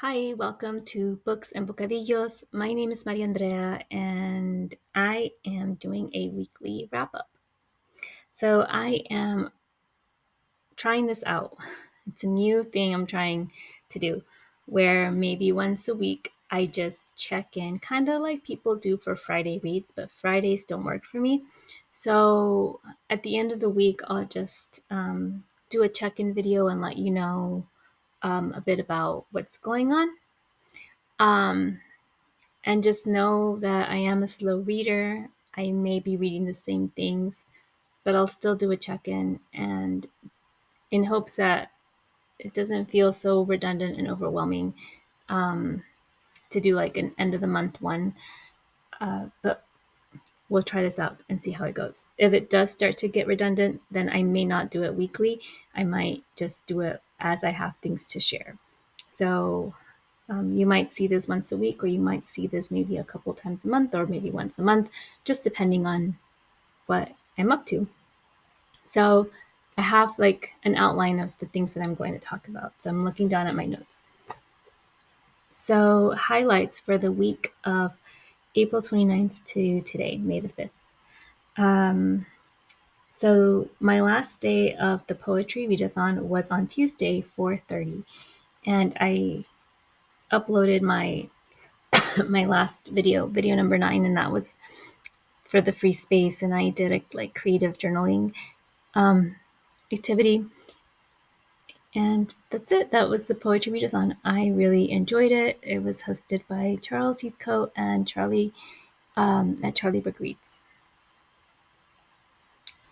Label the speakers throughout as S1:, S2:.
S1: Hi, welcome to Books and Bocadillos. My name is Maria Andrea, and I am doing a weekly wrap up. So I am trying this out. It's a new thing I'm trying to do where maybe once a week I just check in, kind of like people do for Friday reads, but Fridays don't work for me. So at the end of the week, I'll just do a check in video and let you know a bit about what's going on. And just know that I am a slow reader. I may be reading the same things, but I'll still do a check in and in hopes that it doesn't feel so redundant and overwhelming to do like an end of the month one. But we'll try this out and see how it goes. If it does start to get redundant, then I may not do it weekly. I might just do it as I have things to share. So you might see this once a week, or you might see this maybe a couple times a month, or maybe once a month, just depending on what I'm up to. So I have like an outline of the things that I'm going to talk about. So I'm looking down at my notes. So highlights for the week of April 29th to today, May the 5th. So my last day of the poetry readathon was on Tuesday, 4:30, and I uploaded my my last video number 9, and that was for the free space, and I did a like creative journaling activity, and that's it. That was the poetry readathon. I really enjoyed it. It was hosted by Charles Heathcote and Charlie at Charlie Book Reads.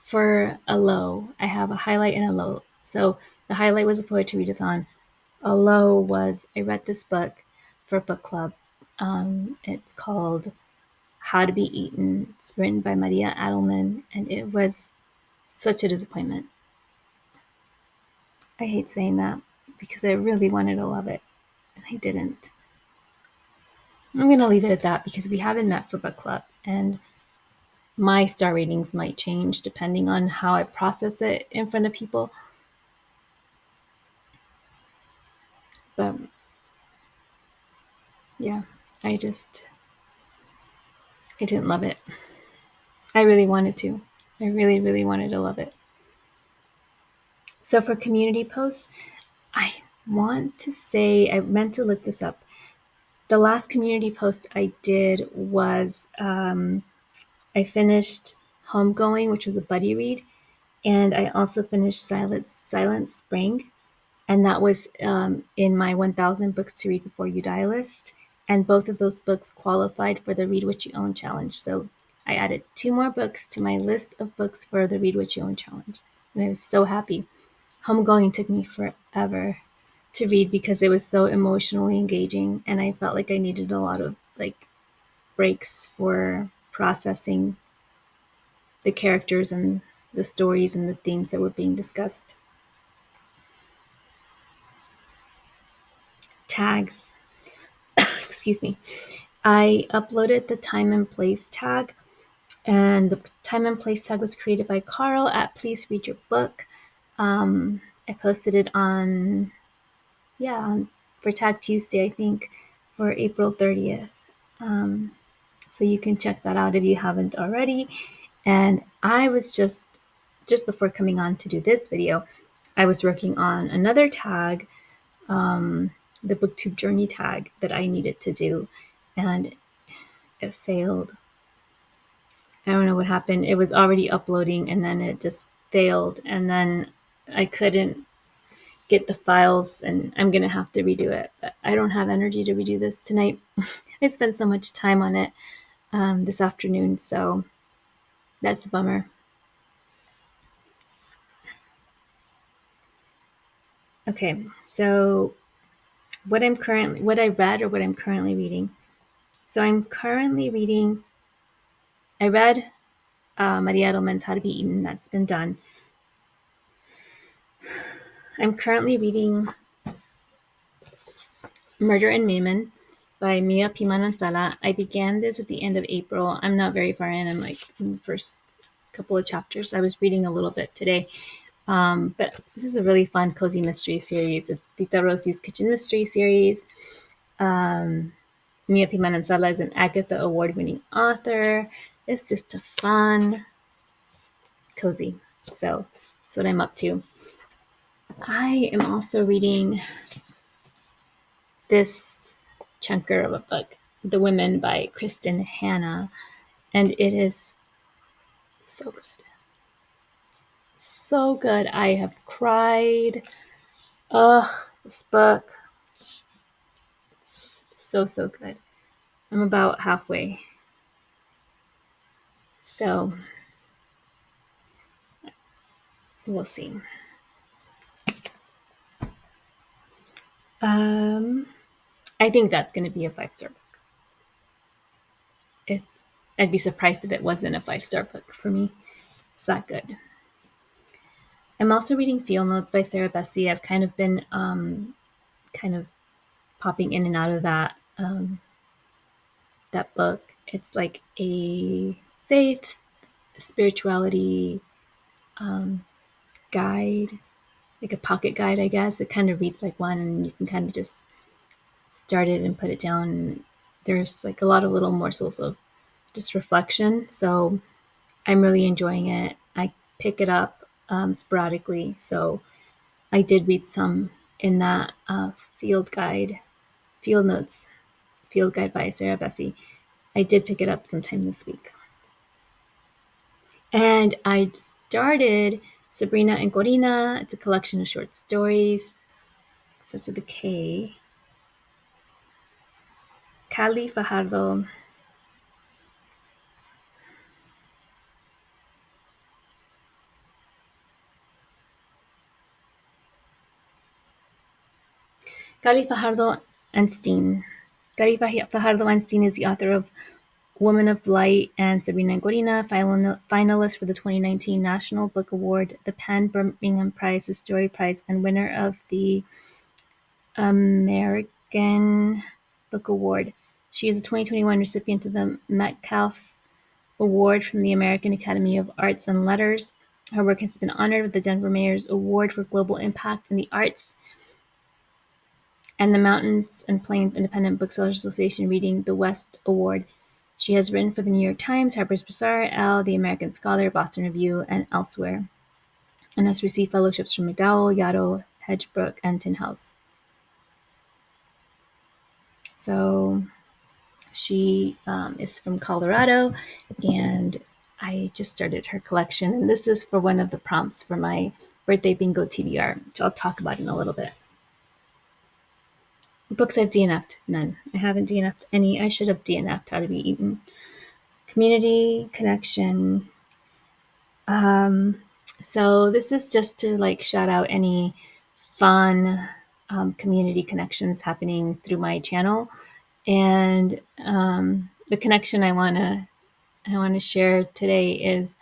S1: For a low, I have a highlight and a low. So the highlight was a poetry readathon. A low was I read this book for book club. It's called How to Be Eaten. It's written by Maria Adelmann, and it was such a disappointment. I hate saying that because I really wanted to love it, and I didn't. I'm going to leave it at that because we haven't met for book club, and my star ratings might change depending on how I process it in front of people. But yeah, I didn't love it. I really wanted to. I really, really wanted to love it. So for community posts, I want to say, I meant to look this up. The last community post I did was I finished Homegoing, which was a buddy read, and I also finished Silent Spring, and that was in my 1,000 books to read before you die list. And both of those books qualified for the Read What You Own challenge. So I added 2 more books to my list of books for the Read What You Own challenge, and I was so happy. Homegoing took me forever to read because it was so emotionally engaging, and I felt like I needed a lot of like breaks for processing the characters and the stories and the themes that were being discussed. Tags. Excuse me. I uploaded the time and place tag, and the time and place tag was created by Carl at Please Read Your Book. I posted it on for Tag Tuesday, I think, for April 30th. So you can check that out if you haven't already. And I was just before coming on to do this video, I was working on another tag, the Booktube journey tag that I needed to do, and it failed. I don't know what happened. It was already uploading and then it just failed, and then I couldn't get the files, and I'm going to have to redo it. But I don't have energy to redo this tonight. I spent so much time on it this afternoon, so that's a bummer. Okay, so what I read or what I'm currently reading. So I'm currently reading, I read Maria Adelmann's How to Be Eaten. That's been done. I'm currently reading Murder in Mamon by Mia P. Manansala. I began this at the end of April. I'm not very far in. I'm like in the first couple of chapters. I was reading a little bit today. But this is a really fun, cozy mystery series. It's Tita Rosie's Kitchen Mystery Series. Mia P. Manansala is an Agatha Award-winning author. It's just a fun, cozy. So that's what I'm up to. I am also reading this chunker of a book, The Women by Kristin Hanna, and it is so good. So good. I have cried. Ugh, this book. It's so good. I'm about halfway. So we'll see. I think that's going to be a 5-star book. I'd be surprised if it wasn't a 5-star book for me. It's that good. I'm also reading Field Notes by Sarah Bessey. I've kind of been kind of popping in and out of that book. It's like a faith, spirituality guide, like a pocket guide, I guess. It kind of reads like one, and you can kind of just start it and put it down. There's like a lot of little morsels of just reflection. So I'm really enjoying it. I pick it up sporadically. So I did read some in that field notes, field guide by Sarah Bessey. I did pick it up sometime this week. And I started Sabrina and Corina. It's a collection of short stories. Starts with a K. Cali Fajardo. Cali Fajardo-Anstine. Cali Fajardo-Anstine is the author of Woman of Light and Sabrina and Corina, finalist for the 2019 National Book Award, the PEN Birmingham Prize, the Story Prize, and winner of the American Book Award. She is a 2021 recipient of the Metcalf Award from the American Academy of Arts and Letters. Her work has been honored with the Denver Mayor's Award for Global Impact in the Arts and the Mountains and Plains Independent Booksellers Association Reading the West Award. She has written for the New York Times, Harper's Bazaar, Elle, The American Scholar, Boston Review, and elsewhere, and has received fellowships from McDowell, Yaddo, Hedgebrook, and Tin House. So she is from Colorado, and I just started her collection, and this is for one of the prompts for my birthday bingo TBR, which I'll talk about in a little bit. Books I've DNF'd, none. I haven't DNF'd any. I should have DNF'd How to Be Eaten. Community connection. So this is just to like shout out any fun community connections happening through my channel, and the connection I wanna share today is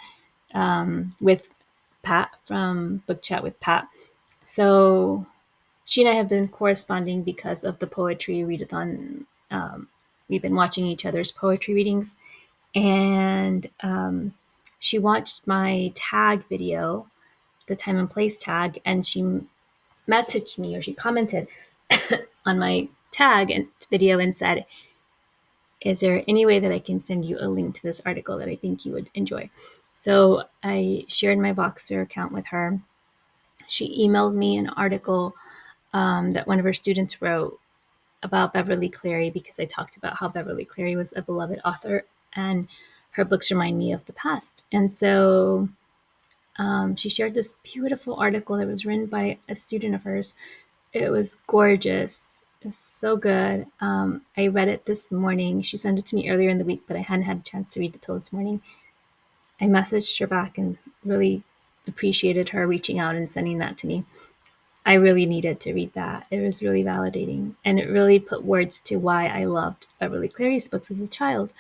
S1: with Pat from Book Chat with Pat. So she and I have been corresponding because of the poetry readathon. We've been watching each other's poetry readings, and she watched my tag video, the time and place tag, and she messaged me, or she commented on my tag and video and said, is there any way that I can send you a link to this article that I think you would enjoy? So I shared my Voxer account with her. She emailed me an article that one of her students wrote about Beverly Cleary, because I talked about how Beverly Cleary was a beloved author and her books remind me of the past. And so she shared this beautiful article that was written by a student of hers. It was gorgeous. It's so good. I read it this morning. She sent it to me earlier in the week, but I hadn't had a chance to read it till this morning. I messaged her back and really appreciated her reaching out and sending that to me. I really needed to read that. It was really validating, and it really put words to why I loved Beverly Cleary's books as a child.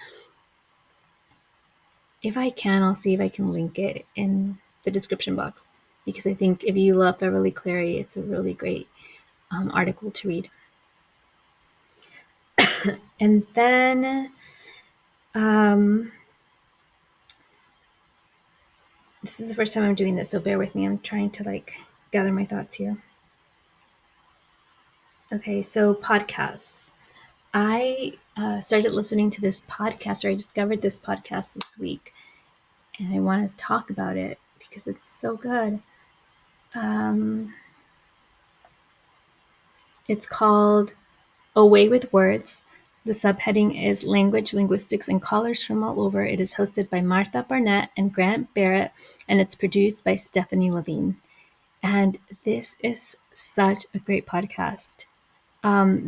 S1: If I can, I'll see if I can link it in the description box, because I think if you love Beverly Cleary, it's a really great article to read. And then This is the first time I'm doing this, so bear with me. I'm trying to gather my thoughts here. Okay, so podcasts. I started listening to this podcast, or I discovered this podcast this week, and I want to talk about it because it's so good. It's called Away with Words. The subheading is Language, Linguistics, and Callers from All Over. It is hosted by Martha Barnette and Grant Barrett, and it's produced by Stefanie Levine. And this is such a great podcast.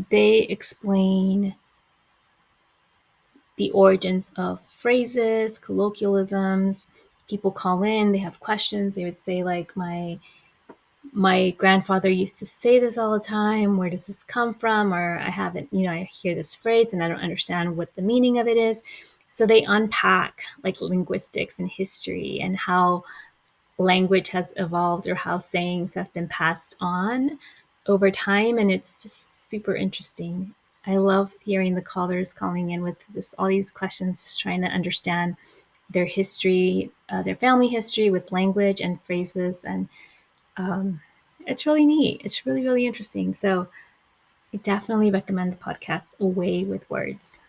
S1: They explain the origins of phrases, colloquialisms. People call in, they have questions. They would say, like, my grandfather used to say this all the time. Where does this come from? Or I hear this phrase and I don't understand what the meaning of it is. So they unpack like linguistics and history and how language has evolved or how sayings have been passed on over time. And it's just super interesting. I love hearing the callers calling in with all these questions, just trying to understand their history, their family history with language and phrases. And it's really neat. It's really, really interesting. So I definitely recommend the podcast Away with Words.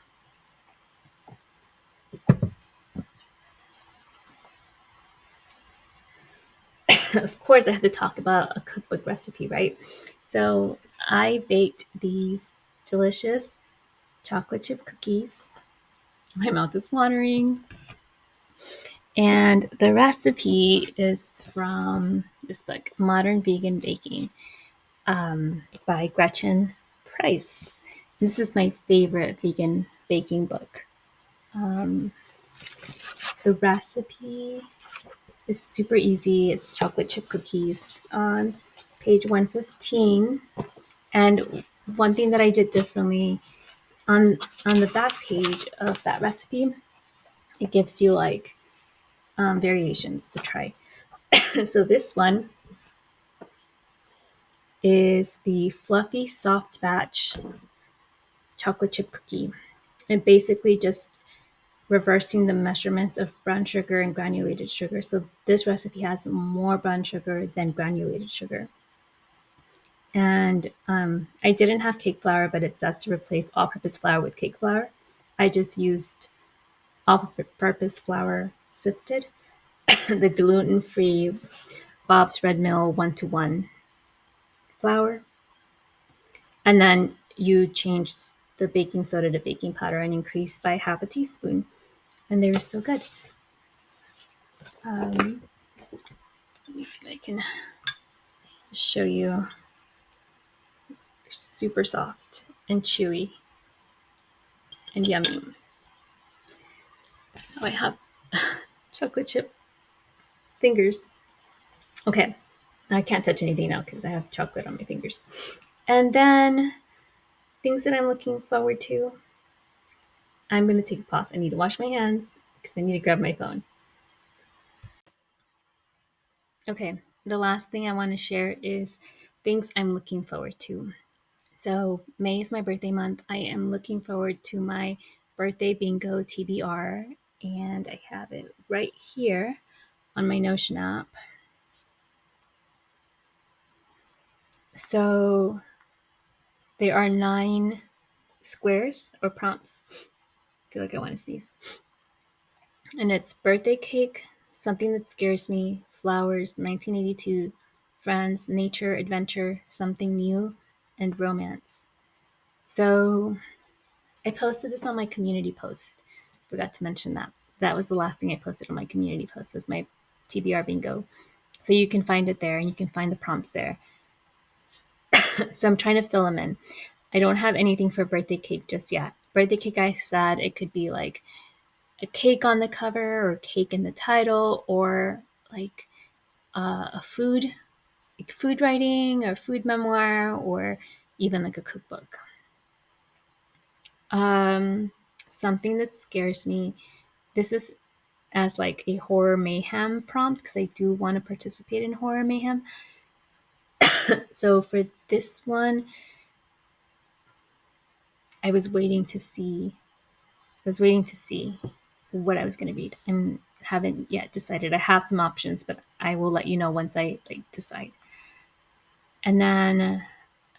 S1: Of course, I have to talk about a cookbook recipe, right? So I baked these delicious chocolate chip cookies. My mouth is watering. And the recipe is from this book, Modern Vegan Baking, by Gretchen Price. This is my favorite vegan baking book. The recipe is super easy. It's chocolate chip cookies on page 115. And one thing that I did differently on the back page of that recipe, it gives you variations to try. So this one is the fluffy soft batch chocolate chip cookie. And basically just reversing the measurements of brown sugar and granulated sugar. So this recipe has more brown sugar than granulated sugar. And I didn't have cake flour, but it says to replace all-purpose flour with cake flour. I just used all-purpose flour sifted, the gluten-free Bob's Red Mill 1-to-1 flour. And then you change the baking soda to baking powder and increase by half a teaspoon. And they were so good. Let me see if I can show you. They're super soft and chewy and yummy. Now I have chocolate chip fingers. Okay, I can't touch anything now because I have chocolate on my fingers. And then things that I'm looking forward to. I'm going to take a pause. I need to wash my hands because I need to grab my phone. Okay, the last thing I want to share is things I'm looking forward to. So May is my birthday month. I am looking forward to my birthday bingo TBR, and I have it right here on my Notion app. So there are 9 squares or prompts. I feel like I want to sneeze. And it's birthday cake, something that scares me, flowers, 1982, friends, nature, adventure, something new, and romance. So I posted this on my community post. Forgot to mention that. That was the last thing I posted on my community post was my TBR bingo. So you can find it there and you can find the prompts there. So I'm trying to fill them in. I don't have anything for birthday cake just yet. Birthday cake, I said it could be like a cake on the cover or cake in the title or like a food writing or food memoir or even like a cookbook. Something that scares me. This is as like a horror mayhem prompt because I do want to participate in horror mayhem. So for this one, I was waiting to see what I was going to read. haven't yet decided. I have some options, but I will let you know once I decide. And then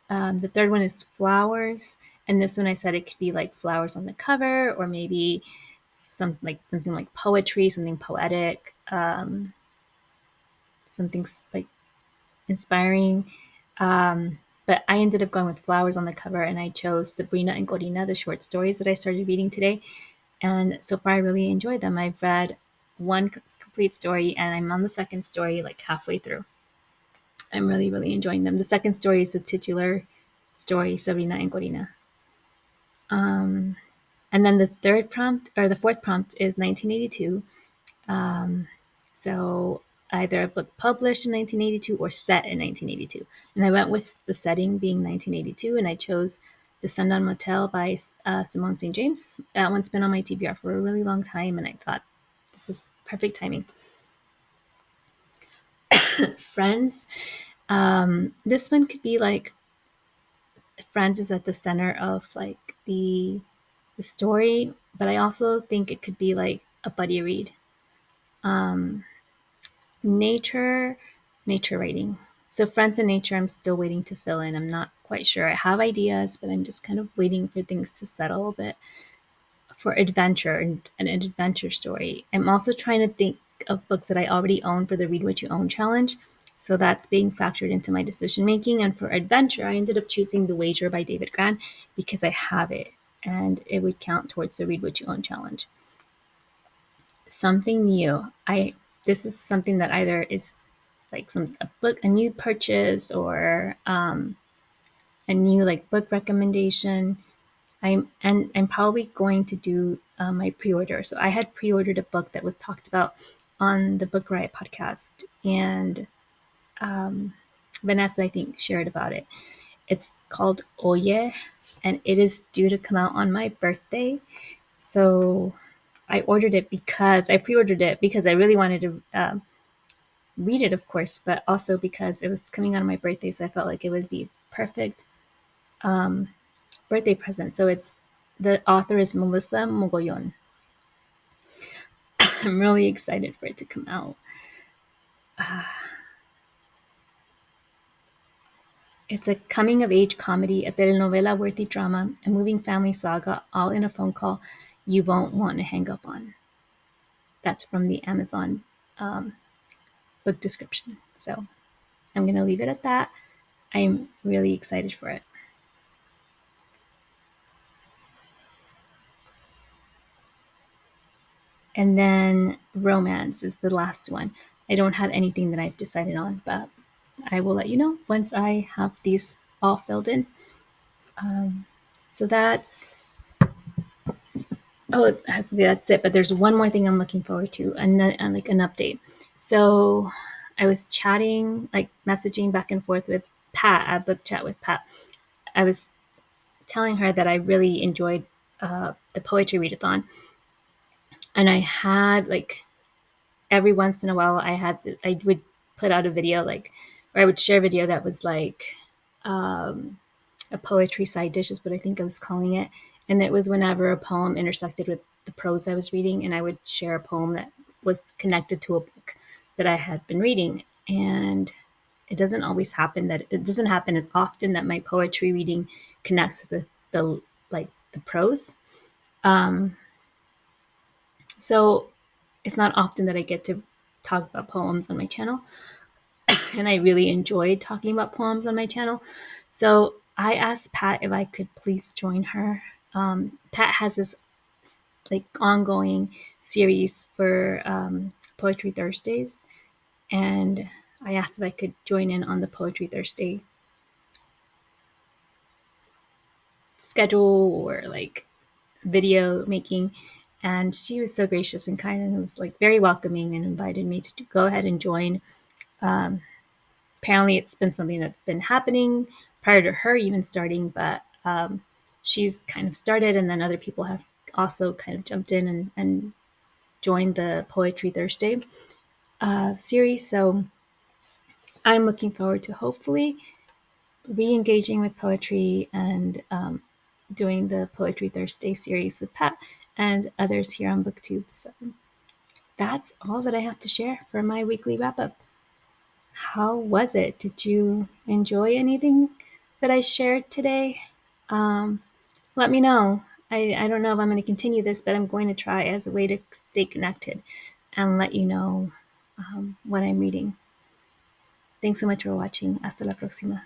S1: the third one is flowers, and this one I said it could be like flowers on the cover, or maybe something like poetry, something poetic, something like inspiring. But I ended up going with flowers on the cover, and I chose Sabrina and Corina, the short stories that I started reading today. And so far, I really enjoyed them. I've read one complete story, and I'm on the second story, like halfway through. I'm really, really enjoying them. The second story is the titular story, Sabrina and Corina. And then the third prompt, or the fourth prompt, is 1982. So either a book published in 1982 or set in 1982. And I went with the setting being 1982, and I chose The Sundown Motel by Simone St. James. That one's been on my TBR for a really long time, and I thought this is perfect timing. Friends. This one could be like Friends is at the center of like the story, but I also think it could be like a buddy read. Nature writing. So Friends and Nature, I'm still waiting to fill in. I'm not quite sure. I have ideas, but I'm just kind of waiting for things to settle a bit. For adventure and an adventure story, I'm also trying to think of books that I already own for the Read What You Own challenge. So that's being factored into my decision making. And for adventure, I ended up choosing The Wager by David Grann because I have it and it would count towards the Read What You Own challenge. Something new. This is something that either is like a new purchase, or a new like book recommendation. I'm probably going to do my pre-order. So I had pre-ordered a book that was talked about on the Book Riot podcast, and Vanessa, I think, shared about it. It's called Oye, and it is due to come out on my birthday. So I pre-ordered it because I really wanted to read it, of course, but also because it was coming out on my birthday. So I felt like it would be perfect birthday present. So the author is Melissa Mogollon. I'm really excited for it to come out. It's a coming-of-age comedy, a telenovela-worthy drama, a moving family saga, all in a phone call you won't want to hang up on. That's from the Amazon book description. So I'm going to leave it at that. I'm really excited for it. And then romance is the last one. I don't have anything that I've decided on, but I will let you know once I have these all filled in. So that's it. But there's one more thing I'm looking forward to, like an update. So I was chatting, like messaging back and forth with Pat at Book Chat with Pat. I was telling her that I really enjoyed the poetry readathon, and I had like every once in a while I would put out a video or I would share a video that was like a poetry side dish is what I think I was calling it. And it was whenever a poem intersected with the prose I was reading, and I would share a poem that was connected to a book that I had been reading. And it doesn't happen as often that my poetry reading connects with the prose. So it's not often that I get to talk about poems on my channel. And I really enjoyed talking about poems on my channel. So I asked Pat if I could please join her. Pat has this like ongoing series for Poetry Thursdays, and I asked if I could join in on the Poetry Thursday schedule or like video making. And she was so gracious and kind, and was like very welcoming, and invited me to go ahead and join. Apparently it's been something that's been happening prior to her even starting, but she's kind of started, and then other people have also kind of jumped in and joined the Poetry Thursday series. So I'm looking forward to hopefully re-engaging with poetry and doing the Poetry Thursday series with Pat and others here on Booktube. So that's all that I have to share for my weekly wrap up. How was it? Did you enjoy anything that I shared today? Let me know. I don't know if I'm going to continue this, but I'm going to try as a way to stay connected and let you know what I'm reading. Thanks so much for watching. Hasta la próxima.